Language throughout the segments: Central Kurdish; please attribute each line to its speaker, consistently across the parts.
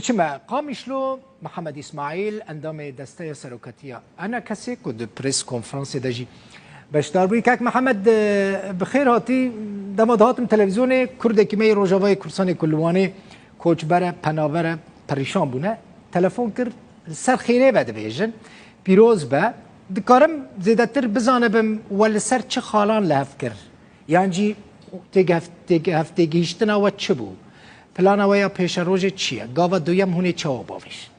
Speaker 1: چما قامشلو محمد اسماعیل اندام دسته سروکتیا انا کسی که د پریس کنفرانس دجی بشتار بوی که محمد بخیر هاتی دماد هاتم تلویزیون کرد که می روجاوای کرسان کلوانه کوچبره پناوره پریشان بونه تلفن کرد سر خیره بده بیجن پیروز به دکارم زیده تر بزانه بم ولی سر چه خالان لحف کرد یعنی جی هفته گیشتنا و چه بود پلان ویا پیش روز چیه؟ گاوا دویم هونی چه آباویش؟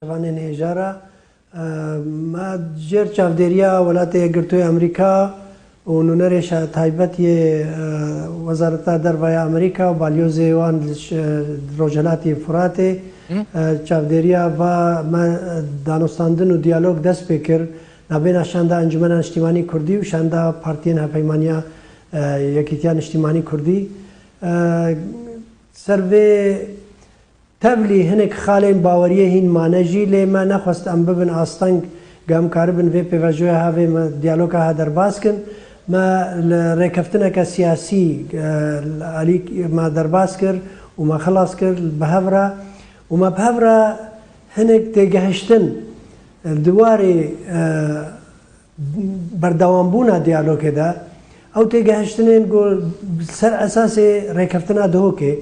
Speaker 2: وان نیجارا ما جر چافدریا ولات گرتوی امریکا و نونرش تایبتی وزارت دربای امریکا و بالیوز وان روجلاتی فراته چافدریا و ما دانستاندن و دیالوگ دست بکر نبین شانده انجمن اجتماعی کردی و شانده پارتین هپیمانیا یکیتیان اجتماعی کردی سروی تبلی هنک خالین باوریه هین مانجی لی ما نخواست ام ببن آستانگ گام کاربن وی پیوجوه هاوی ما دیالوگا ها در باز کن ما ریکفتنه که سیاسی علی ما در باز کر و ما خلاص کر بهورا و ما بهورا هنک تگهشتن دواری بردوام بونا دیالوگ دا او تگهشتنین گل سر اساس ریکفتنه دهوکه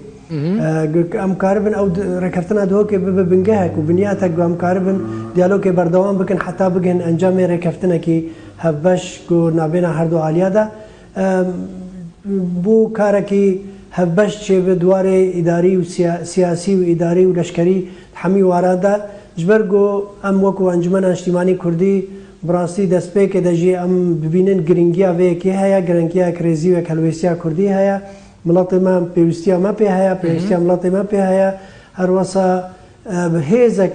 Speaker 2: ام کاربن او رکفتنا دو که ببنجهك وبنياتك ام کاربن دیالوگ بردوام بکن حتی بگن انجام رکفتنا کی هبش کو نابینا هر دو عالیادا بو کار کی هبش چه بدوار اداری و سیاسی و اداری و لشکری حمی وارادا جبرگو ام وکو انجمن اجتماعی کردی براستی دست به که دجی ام ببینن گرینگیا و کی هیا گرینگیا کریزی و کلویسیا کردی هیا ملت ما پیوستی ما په هيا پیوستی ملت ما په هيا هر وسا بهزه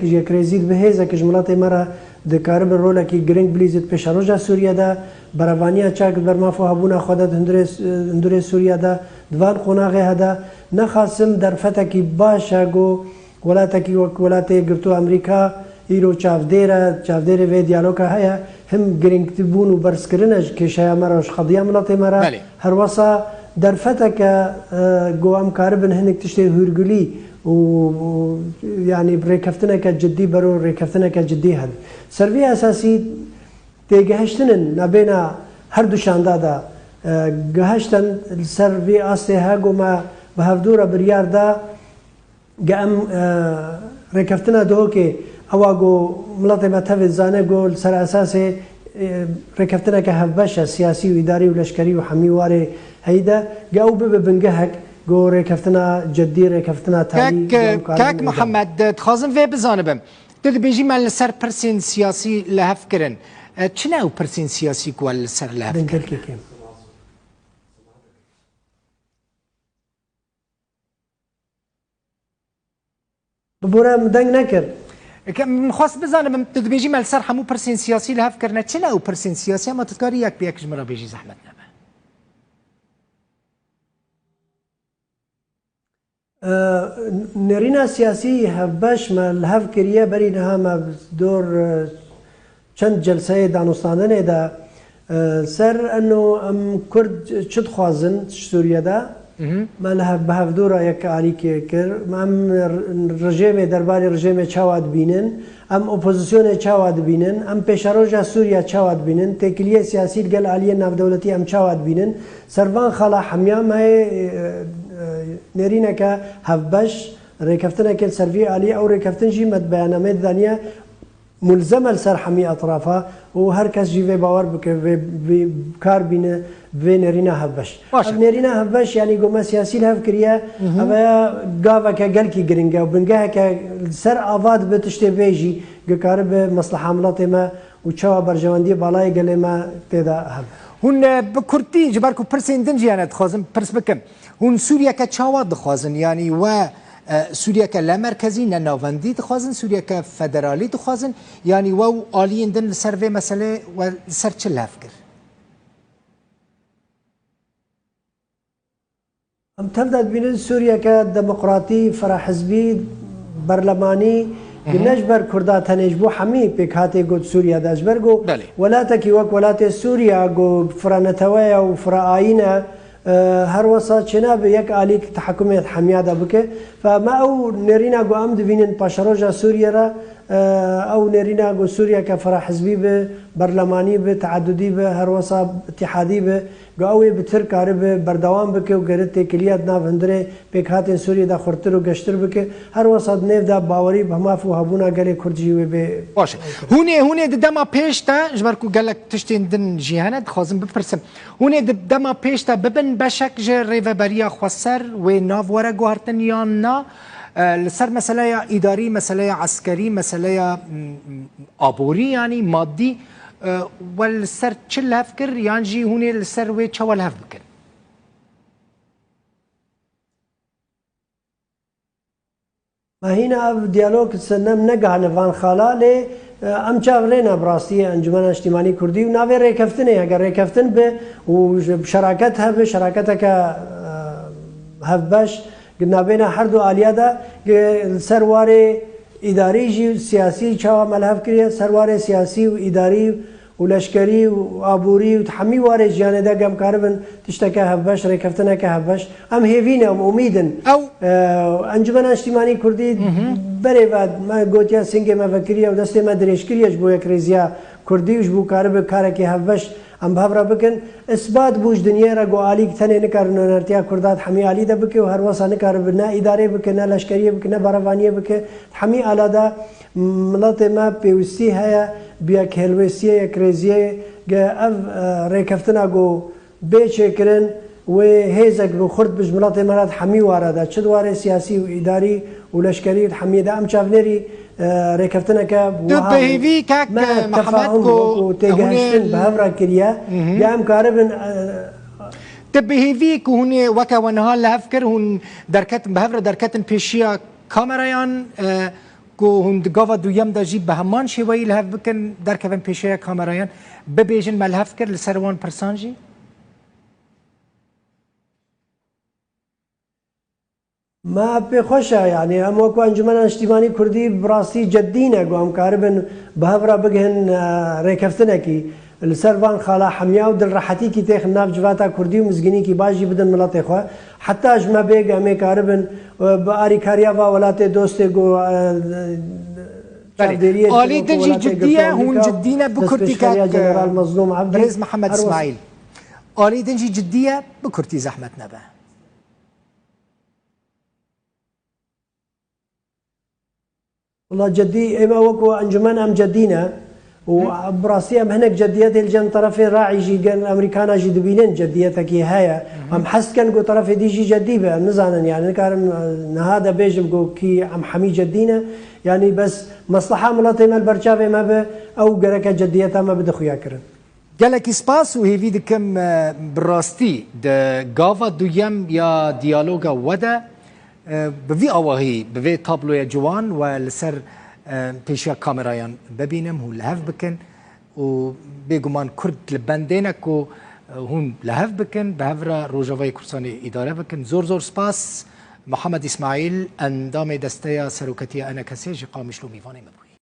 Speaker 2: که یکریزید بهزه که ملت مرا د کارب رول کی گرینگ بلیزت په شروجا سوریه ده بروانیا چاک بر ما فهبونه خودت هندره سوریه ده دوان قناغه هدا نخاسم در فتکی باشه گو ولاتی ولاتی گرتو امریکا ایرو چافدیر و دیالوگا هيا هم گرینگ تبون و برسکرنج که شایا مراش خدیا ملت مرا هر وسا در فتك قوام كاربن هنك تشتري هرجلي و يعني بريكفتنا كجدي برو ريكفتنا كجدي هذا سربي أساسي تجهشتن نبينا هردو شاندادا جهشتن السربي أصلها قوما بهفدورة بريار دا قام ريكفتنا دوكي أواجو ملاطي ما تفيد زانه قول سر أساسي ريكفتنا كهبشة سياسي وإداري ولشكري وحمي واري هيدا جاو ببنجهك جو ركفتنا جدي ركفتنا تالي
Speaker 1: كاك محمد تخازن في بزانبم تد بيجي مال سر برسين سياسي لهفكرن شنو برسين سياسي قوال سر لهفكرن
Speaker 2: ببورا مدنگ نكر
Speaker 1: خواست بزانم تد بيجي مال سر حمو برسين سياسي لهفكرن شنو برسين سياسي ما تذكري ياك بياك جمرة بيجي زحمتنا
Speaker 2: نرينا سياسي هبش ما الهف كريه برينها ما دور چند جلسه دانستانه دا سر انه ام كرد شد خوازن سوريا دا ما لها بهف دورا يك عليك كر ام رژیم درباري رژیم چاواد بينن ام اپوزيسيون چاواد بينن ام پيشروجا سوريا چاواد بينن تكليه سياسي قال عليه ناف دولتي ام چاواد بينن سربان خلا حميا ما نرينا که هفبش ركفتنا كل سرفي عليه او ركفتن جي مد بيانات ثانيه ملزمه لسرحمي اطرافها وهر كاس جي في باور بكار بين في نرينا هفبش نرينا هفبش يعني قوم سياسي الهفكريه اما قافا كقلكي جرينجا وبنجاها كسر افاد بتشتي بيجي قارب مصلحه ملاطمه وتشوا برجواندي بالاي قال ما تدا هب
Speaker 1: هون بكرتي جباركو برسين دنجي انا تخازن برس بكم هون سوريا كتشاوات دخوازن يعني و سوريا كلا مركزي نافندي دخوازن سوريا كفدرالي دخوازن يعني و آليين دن سرفي مسألة وسرچ الهفكر
Speaker 2: ام تبدأ بين سوريا كديمقراطي فرح حزبي برلماني نجبر كردا تنجبو حمي بكاتي قد سوريا داجبرغو
Speaker 1: بله.
Speaker 2: ولاتك وك ولات سوريا جو فرانتويا وفراينا هر وسط شناب يك عليك تحكمات حمياده بك فما او نرينا جو امد بينن باشروجا سوريا را او نرينا جو سوريا كفرا حزبي به برلماني به تعددي به هر وسط اتحادي به قوي بتر كارب بردوام بك وقرت كليات ناف هندري بكاتن سوريا دا خرتر وقشتر بك هر وسط نيف دا باوري بما فو هبونا قال كردجي به
Speaker 1: باشه هوني دما پیشتا جبركو قالك تشتين دن جيهانت خازم بپرسم هوني دما پیشتا ببن بشك جه ريفبريا خسر و ناف ورا گوهرتن یا نا لسر مسألة إداري مسألة عسكري مسألة عبوري يعني مادي والسر تشل هفكر يانجي هوني السر وي تشوال هفكر
Speaker 2: ما هنا ديالوج سنم نجح نفان خلالي ام چاورينا براستي انجمن اجتماعي كردي ونافي ريكفتني اگر ريكفتن به وبشراكتها بشراكتك هفبش قلنا بين حردو آليادا سرواري إداري جي سياسي شاوا ملهف كريه سرواري سياسي وإداري ولشكري وابوري وتحمي واري جاني دا قام كاربن تشتكى هبش ريكفتنا كهبش ام هيفينا ام اميدن
Speaker 1: او
Speaker 2: انجمن اجتماعي كردي بري بعد ما قوتيا سنگه ما فكريه ودستي ما دريش كريه جبو يكريزيا كردي وجبو كارب كاركي هبش ام بهبرا بكن اثبات بوج دنيا را قاليك ثاني نكر نرتيا كردات حمي علي دا بك وهر وسا نكر بنا اداري بك نا لشكريه بك نا بروانيه بك حمي على دا ملت ما بيوسي هيا بیا کلوسیه کریزیه اف رکفتنا گو بیچکرن و هیزک رو خرد بجملات مراد حمی وارده چه دواره سیاسی و اداری و لشکری حمی ده ام چافنری رکفتنا که
Speaker 1: بهیوی که محمد کو
Speaker 2: تگهشتن به همراه کریه یا ام کاربن
Speaker 1: تبهیوی که هونی وکا ونها لفکر هون درکت بهفر درکتن پیشیا کامرایان کو هند گاوا دویم دا جی به همان شوی لهف بکن در کفن پیشه کامرایان ببیجن ملهف کر لسروان پرسانجی
Speaker 2: ما بخوشة يعني أما كو أنجمن اجتماعي كردي براسي جدينا قو أم كاربن بهفرا بجهن ريكفتنا كي السرفان خالا حميا ودل راحتي كي تاخ ناف جواتا كردي ومزجني كي باجي بدن ملات إخوة حتى أجمع بيجا أمي كاربن باري كاريافا ولات دوستي قو
Speaker 1: آلی دنجی جدیه هون جدینا بکرتی که
Speaker 2: جنرال مظلوم عبدی
Speaker 1: برز محمد اسماعیل آلی دنجی جدیه بکرتی زحمت نبه
Speaker 2: والله جدي إما وكو أنجمان أم جدينا وبراسي أم هناك جديات الجن طرفي راعي جي جن الأمريكان جي دبينين جديتك هي أم حس كان جو طرفي دي جي جدي بقى نزانا يعني كارم نهادا بيجم جو كي أم حمي جدينا يعني بس مصلحة ملاطي ما البرشافة ما ب أو جرك جديتها ما بدخو ياكرن
Speaker 1: قالك سباس وهي دكم براستي د جافا دويم يا ديالوجا ودا بفي أواهي بفي تابلو يا جوان والسر پیشیا کامرایان ببینم هون لحف بکن و بگمان کرد لبندینک و هون لحف بکن به هفرا روژاوای کرسانی اداره بکن زور سپاس محمد اسماعیل اندام دسته سروکتی انا کسی جی قامشلو میوانه مبوی